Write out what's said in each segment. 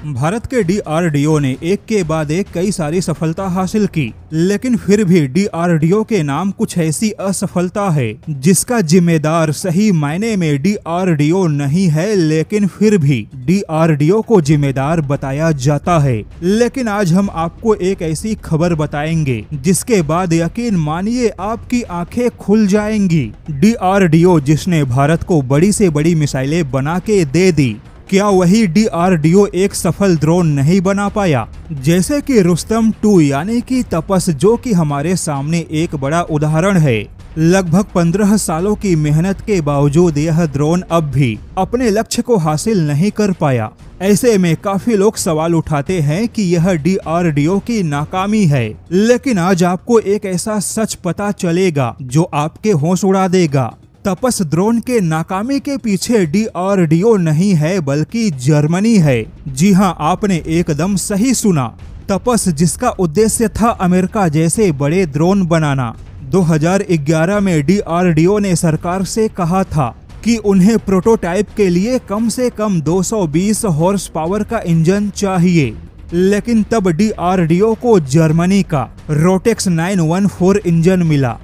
भारत के डीआरडीओ ने एक के बाद एक कई सारी सफलता हासिल की, लेकिन फिर भी डीआरडीओ के नाम कुछ ऐसी असफलता है जिसका जिम्मेदार सही मायने में डीआरडीओ नहीं है, लेकिन फिर भी डीआरडीओ को जिम्मेदार बताया जाता है। लेकिन आज हम आपको एक ऐसी खबर बताएंगे जिसके बाद यकीन मानिए आपकी आंखें खुल जाएंगी। डीआरडीओ जिसने भारत को बड़ी से बड़ी मिसाइलें बना के दे दी, क्या वही डीआरडीओ एक सफल ड्रोन नहीं बना पाया? जैसे कि रुस्तम 2 यानी कि तपस, जो कि हमारे सामने एक बड़ा उदाहरण है। लगभग 15 सालों की मेहनत के बावजूद यह ड्रोन अब भी अपने लक्ष्य को हासिल नहीं कर पाया। ऐसे में काफी लोग सवाल उठाते हैं कि यह डीआरडीओ की नाकामी है, लेकिन आज आपको एक ऐसा सच पता चलेगा जो आपके होश उड़ा देगा। तपस ड्रोन के नाकामी के पीछे डीआरडीओ नहीं है बल्कि जर्मनी है। जी हां, आपने एकदम सही सुना। तपस जिसका उद्देश्य था अमेरिका जैसे बड़े ड्रोन बनाना। 2011 में डीआरडीओ ने सरकार से कहा था कि उन्हें प्रोटोटाइप के लिए कम से कम 220 हॉर्स पावर का इंजन चाहिए, लेकिन तब डीआरडीओ को जर्मनी का रोटेक्स 914 इंजन मिला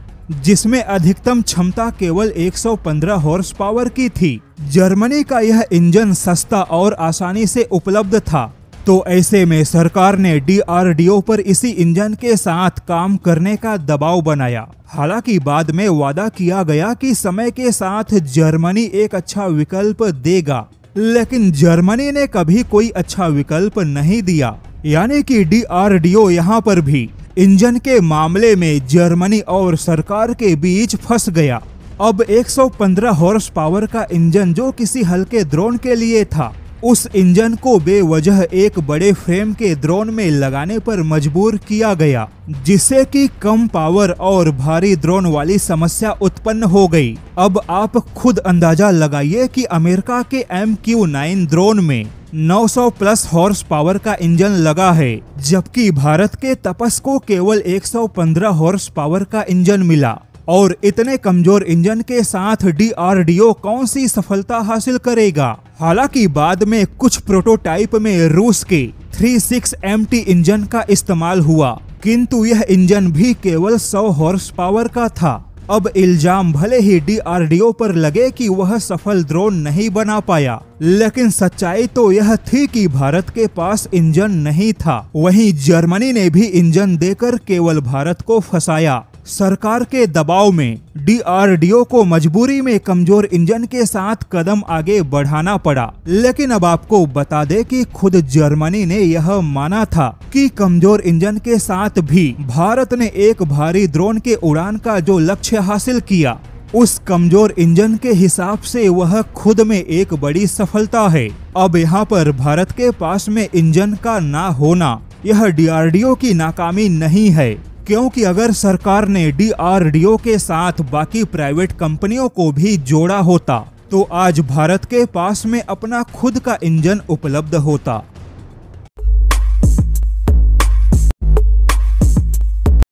जिसमें अधिकतम क्षमता केवल 115 हॉर्स पावर की थी। जर्मनी का यह इंजन सस्ता और आसानी से उपलब्ध था, तो ऐसे में सरकार ने डीआरडीओ पर इसी इंजन के साथ काम करने का दबाव बनाया। हालांकि बाद में वादा किया गया कि समय के साथ जर्मनी एक अच्छा विकल्प देगा, लेकिन जर्मनी ने कभी कोई अच्छा विकल्प नहीं दिया। यानी कि डीआरडीओ यहाँ पर भी इंजन के मामले में जर्मनी और सरकार के बीच फंस गया। अब 115 हॉर्स पावर का इंजन जो किसी हल्के ड्रोन के लिए था, उस इंजन को बेवजह एक बड़े फ्रेम के ड्रोन में लगाने पर मजबूर किया गया, जिससे कि कम पावर और भारी ड्रोन वाली समस्या उत्पन्न हो गई। अब आप खुद अंदाजा लगाइए कि अमेरिका के MQ-9 ड्रोन में 900 प्लस हॉर्स पावर का इंजन लगा है, जबकि भारत के तपस को केवल 115 हॉर्स पावर का इंजन मिला। और इतने कमजोर इंजन के साथ डीआरडीओ कौन सी सफलता हासिल करेगा? हालांकि बाद में कुछ प्रोटोटाइप में रूस के 36MT इंजन का इस्तेमाल हुआ, किंतु यह इंजन भी केवल 100 हॉर्स पावर का था। अब इल्जाम भले ही डीआरडीओ पर लगे कि वह सफल ड्रोन नहीं बना पाया, लेकिन सच्चाई तो यह थी कि भारत के पास इंजन नहीं था। वहीं जर्मनी ने भी इंजन देकर केवल भारत को फंसाया। सरकार के दबाव में डीआरडीओ को मजबूरी में कमजोर इंजन के साथ कदम आगे बढ़ाना पड़ा। लेकिन अब आपको बता दें कि खुद जर्मनी ने यह माना था कि कमजोर इंजन के साथ भी भारत ने एक भारी ड्रोन के उड़ान का जो लक्ष्य हासिल किया, उस कमजोर इंजन के हिसाब से वह खुद में एक बड़ी सफलता है। अब यहाँ पर भारत के पास में इंजन का ना होना यह डीआरडीओ की नाकामी नहीं है, क्योंकि अगर सरकार ने डीआरडीओ के साथ बाकी प्राइवेट कंपनियों को भी जोड़ा होता तो आज भारत के पास में अपना खुद का इंजन उपलब्ध होता।